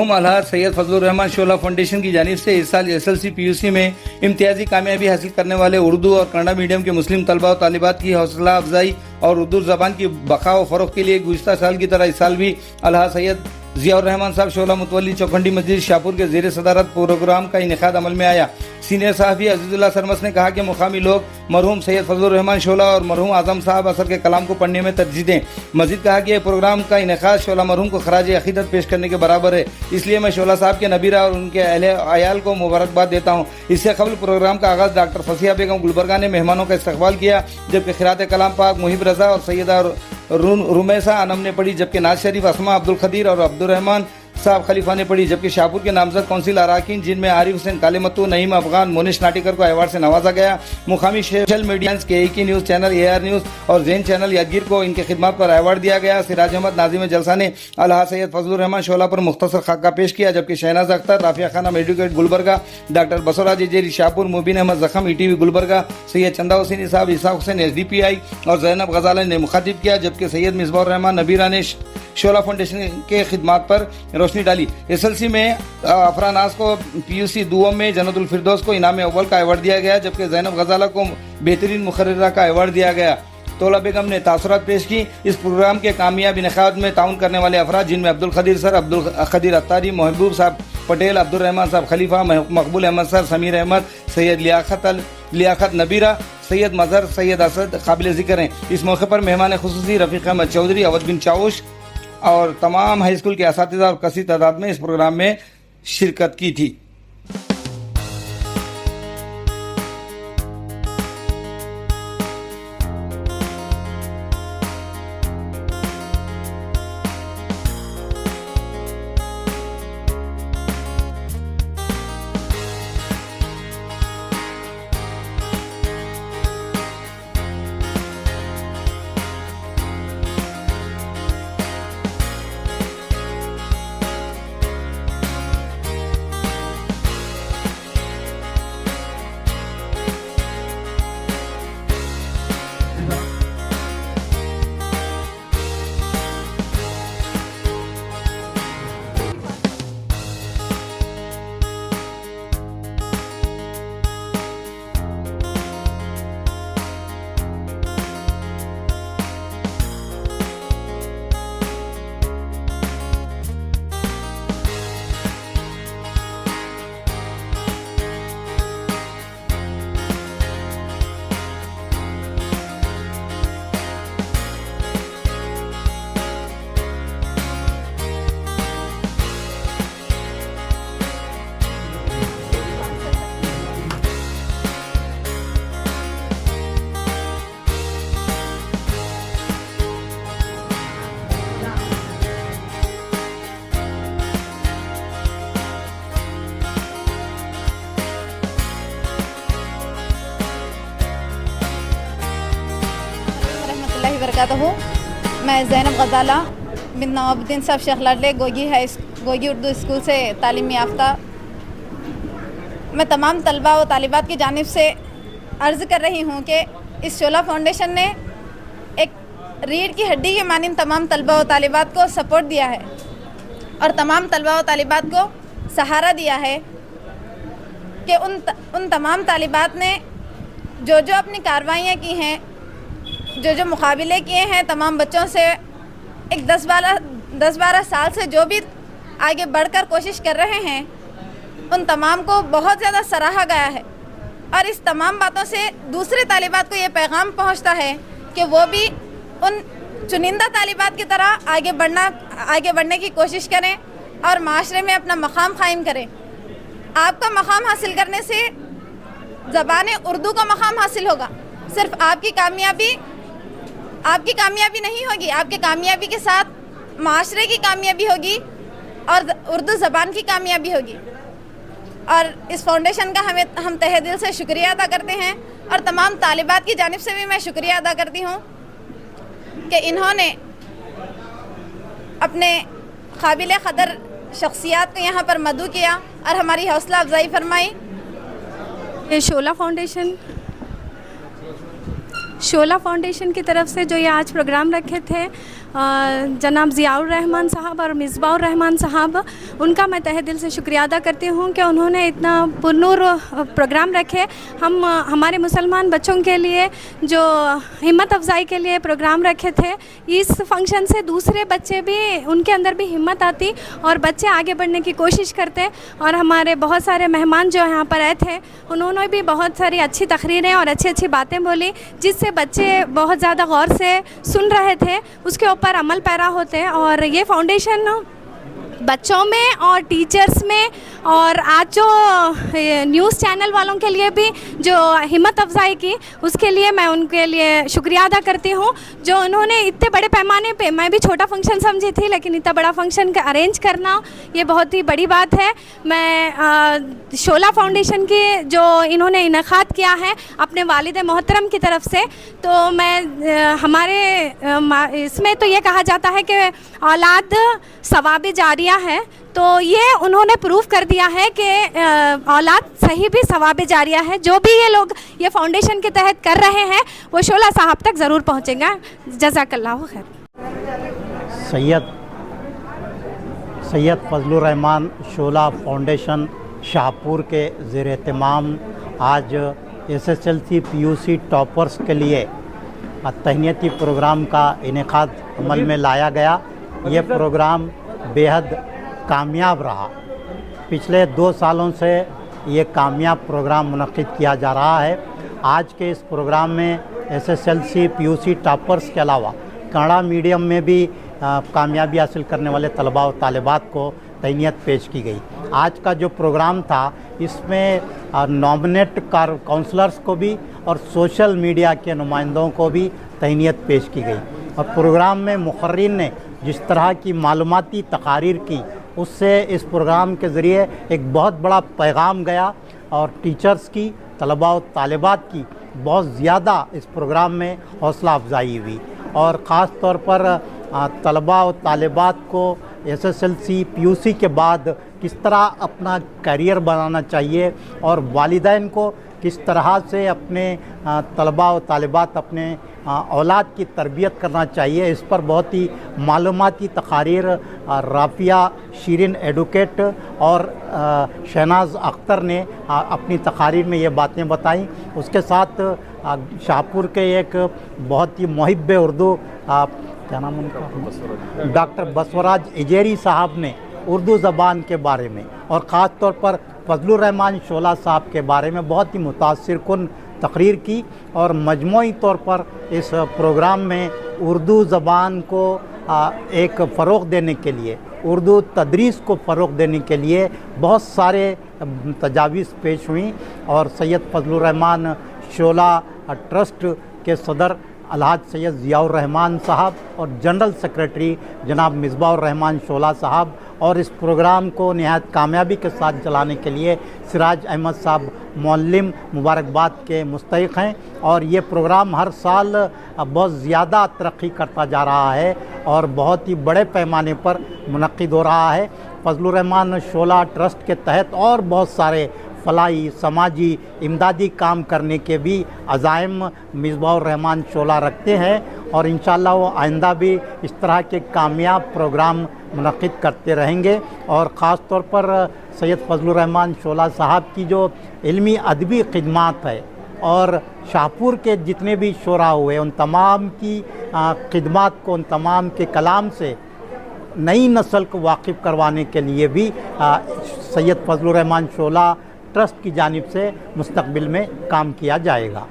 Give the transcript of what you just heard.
अलहाज सैयद फजलुर रहमान शोला foundation की जानिब से इस साल SLC PUC में इम्तियाजी कामयाबी हासिल करने वाले उर्दू और कन्नड़ मीडियम के मुस्लिम तलबा और तालिबात की हौसला अफजाई और उर्दू ज़बान की बका व फ़रोग़ के लिए गुज़िश्ता साल की तरह इस साल भी अलहाज सैयद ज़ियाउर रहमान साहब शोला मुतवल्ली चौखंडी मस्जिद शाहपुर के ज़ेर सदारत प्रोग्राम का इनेकाद अमल में आया। सीनियर सहाफ़ी अज़ीज़ुल्लाह सरमस ने कहा कि मुकामी लोग मरहूम सैयद फजलुर रहमान शोला और मरहूम आज़म साहब असर के कलाम को पढ़ने में तरजीह दें। मज़ीद कहा कि यह प्रोग्राम का इनेकाद शोला मरहूम को खराज अक़ीदत पेश करने के बराबर है, इसलिए मैं शोला साहब के नबीरा और उनके अहले आयाल को मुबारकबाद देता हूँ। इससे कबल प्रोग्राम का आगाज़ डॉक्टर फसिया बेगम गुलबर्गा ने मेहमानों का इस्तकबाल किया, जबकि क़िरात कलाम पाक मुहिब रज़ा और सैयदा रुमैसा अनम ने पढ़ी, जबकि नाज शरीफ असमा अब्दुल खदीर और अब्दुर्रहमान साहब खलीफा ने पढ़ी। जबकि शाहपुर के नामजद कौंसिल अराकीन जिनमें आरिफ हुसैन कालेमत्तू, नईम अफगान, मोनिश नाटिकर को अवार्ड से नवाजा गया। मुकामी सोशल मीडिया के AQ news channel, AR news और जैन चैनल यादगीर को इनके खिदमत पर अवार्ड दिया गया। सिराज अहमद नाज़िम जलसा ने अलहाज सैयद फजलुर रहमान शोला पर मुख्तसर खाका पेश किया, जबकि Shahnaz Akhtar, Rafia Khanam advocate Gulbarga, doctor Basoraj Jeri Shahpur, Mubeen Ahmed Jakham ETV Gulbarga, Syed चंदा हुसैनी साहब, इसाक हुसैन SDPI और जैनब गजाला ने मुखातिब किया, जबकि सैयद मिसबाहुर रहमान नबीरा ने शोला फाउंडेशन के खिदमात पर रोशनी डाली। SLC में अफरानास को PUC दुओं में जन्नतुल फिरदौस को इनाम अव्वल का अवार्ड दिया गया, जबकि जैनब गजाला को बेहतरीन मुखर्रिरा का अवार्ड दिया गया। तोला बेगम ने तासुरात पेश की। इस प्रोग्राम के कामयाब इनेकाद में ताउन करने वाले अफराद जिनमें अब्दुल खदीर सर, अब्दुल खदीर अत्तारी, महबूब साहब पटेल, अब्दुर्रहमान साहब खलीफा, मकबूल अहमद सर, समीर अहमद, सैयद लियाकत नबीरा, सैयद मजहर, सैयद असद काबिल ज़िक्र हैं। इस मौके पर मेहमान खुसूसी रफ़ीक अहमद चौधरी, अवध बिन चाउश और तमाम हाई स्कूल के असातिज़ा और कसीर तादाद में इस प्रोग्राम में शिरकत की थी। मैं ज़ैनब गजाला बिन नवाबुद्दीन साहब शेख लाडले गोगी उर्दू स्कूल से तालीम याफ्ता। मैं तमाम तलबा व तालिबात की जानिब से अर्ज़ कर रही हूँ कि इस शोला फाउंडेशन ने एक रीढ़ की हड्डी के मानिंद तमाम तलबा व तालिबात को सपोर्ट दिया है और तमाम तलबा व तालिबात को सहारा दिया है कि उन तमाम तालिबात ने जो अपनी कार्रवाइयाँ की हैं, जो मुकाबले किए हैं तमाम बच्चों से, एक 10-12 साल से जो भी आगे बढ़कर कोशिश कर रहे हैं, उन तमाम को बहुत ज़्यादा सराहा गया है। और इस तमाम बातों से दूसरे तालिबात को ये पैगाम पहुंचता है कि वो भी उन चुनिंदा तालिबात की तरह आगे बढ़ने की कोशिश करें और माशरे में अपना मकाम कायम करें। आपका मकाम हासिल करने से ज़बान उर्दू का मकाम हासिल होगा। सिर्फ आपकी कामयाबी नहीं होगी, आपकी कामयाबी के साथ माशरे की कामयाबी होगी और उर्दू ज़बान की कामयाबी होगी। और इस फाउंडेशन का हम तहे दिल से शुक्रिया अदा करते हैं और तमाम तालिबात की जानिब से भी मैं शुक्रिया अदा करती हूँ कि इन्होंने अपने काबिल क़दर शख्सियात को यहाँ पर मदऊ किया और हमारी हौसला अफजाई फरमाई। ये शोला फाउंडेशन की तरफ से जो ये आज प्रोग्राम रखे थे जनाब ज़ियाउर रहमान साहब और मिसबाहुर रहमान साहब, उनका मैं तहे दिल से शुक्रिया अदा करती हूँ कि उन्होंने इतना पुरनूर प्रोग्राम रखे। हमारे मुसलमान बच्चों के लिए जो हिम्मत अफजाई के लिए प्रोग्राम रखे थे, इस फंक्शन से दूसरे बच्चे भी, उनके अंदर भी हिम्मत आती और बच्चे आगे बढ़ने की कोशिश करते। और हमारे बहुत सारे मेहमान जो यहाँ पर आए थे, उन्होंने भी बहुत सारी अच्छी तकरीरें और अच्छी अच्छी बातें बोली, जिससे बच्चे बहुत ज़्यादा गौर से सुन रहे थे, उसके ऊपर अमल पैरा होते। और ये फाउंडेशन बच्चों में और टीचर्स में और आज जो न्यूज़ चैनल वालों के लिए भी जो हिम्मत अफजाई की, उसके लिए मैं उनके लिए शुक्रिया अदा करती हूँ, जो उन्होंने इतने बड़े पैमाने पे, मैं भी छोटा फंक्शन समझी थी, लेकिन इतना बड़ा फंक्शन का अरेंज करना ये बहुत ही बड़ी बात है। मैं शोला फाउंडेशन की जो इन्होंने इनेकाद किया है अपने वालिद मोहतरम की तरफ से, तो मैं हमारे इसमें तो ये कहा जाता है कि औलाद सवाब जारिया है, तो ये उन्होंने प्रूफ कर दिया है कि औलाद सही भी सवाब जारिया है। जो भी ये लोग ये फाउंडेशन के तहत कर रहे हैं, वो शोला साहब तक ज़रूर पहुँचेगा। जज़ाकल्लाहु खैर। सैयद फजलुर रहमान शोला फाउंडेशन शाहपुर के ज़ेर-ए-एहतमाम आज SSLC PUC टॉपर्स के लिए तहनीती प्रोग्राम का इनेकाद अमल में लाया गया। ये प्रोग्राम बेहद कामयाब रहा। पिछले 2 सालों से ये कामयाब प्रोग्राम मुनक्किद किया जा रहा है। आज के इस प्रोग्राम में SSLC PUC टॉपर्स के अलावा कन्नड़ा मीडियम में भी कामयाबी हासिल करने वाले तलबा और तालिबात को तहनीत पेश की गई। आज का जो प्रोग्राम था, इसमें नॉमिनेट काउंसलर्स को भी और सोशल मीडिया के नुमाइंदों को भी तहनीत पेश की गई। और प्रोग्राम में मुखर्रिन ने जिस तरह की मालूमाती तकारीर की, उससे इस प्रोग्राम के ज़रिए एक बहुत बड़ा पैगाम गया और टीचर्स की, तलबा और तालिबात की बहुत ज़्यादा इस प्रोग्राम में हौसला अफजाई हुई। और ख़ास तौर पर तलबा और तालिबात को SSLC PUC के बाद किस तरह अपना करियर बनाना चाहिए और वालिदैन को किस तरह से अपने तलबा और तालिबात अपने औलाद की तरबियत करना चाहिए, इस पर बहुत ही मालूमाती तकारीर राफिया शीरिन एडवोकेट और शहनाज अख्तर ने अपनी तकारीर में ये बातें बताई। उसके साथ शाहपुर के एक बहुत ही मुहिब्बे उर्दू, क्या नाम उनका, डॉक्टर बसवराज इजेरी साहब ने उर्दू ज़बान के बारे में और ख़ास तौर पर फजलुर रहमान शोला साहब के बारे में बहुत ही मुतासिरकुन तकरीर की। और मजमूई तौर पर इस प्रोग्राम में उर्दू ज़बान को एक फ़रोग़ देने के लिए, उर्दू तदरीस को फ़रोग़ देने के लिए बहुत सारे तजावीज़ पेश हुई। और सैयद फजलुर रहमान शोला ट्रस्ट के सदर अलहाज सैयद ज़ियाउर रहमान साहब और जनरल सेक्रेटरी जनाब मिसबाहुर रहमान शोला साहब, और इस प्रोग्राम को नहायत कामयाबी के साथ चलाने के लिए सिराज अहमद साहब मौल्लिम मुबारकबाद के मुस्तहिक़ हैं। और ये प्रोग्राम हर साल बहुत ज़्यादा तरक्की करता जा रहा है और बहुत ही बड़े पैमाने पर मुनक्किद हो रहा है। फजलुर रहमान शोला ट्रस्ट के तहत और बहुत सारे फलाही, समाजी, इमदादी काम करने के भी अज़ाइम मिसबाहुर रहमान शोला रखते हैं और इंशाअल्लाह वो आइंदा भी इस तरह के कामयाब प्रोग्राम मुनक्किद करते रहेंगे। और ख़ास तौर पर सैयद फजलुर रहमान शोला साहब की जो इल्मी अदबी खिदमात है और शाहपुर के जितने भी शोरा हुए, उन तमाम की खिदमात को, उन तमाम के कलाम से नई नस्ल को वाकिफ़ करवाने के लिए भी सैयद फजलुर रहमान शोला ट्रस्ट की जानिब से मुस्तक़बिल में काम किया जाएगा।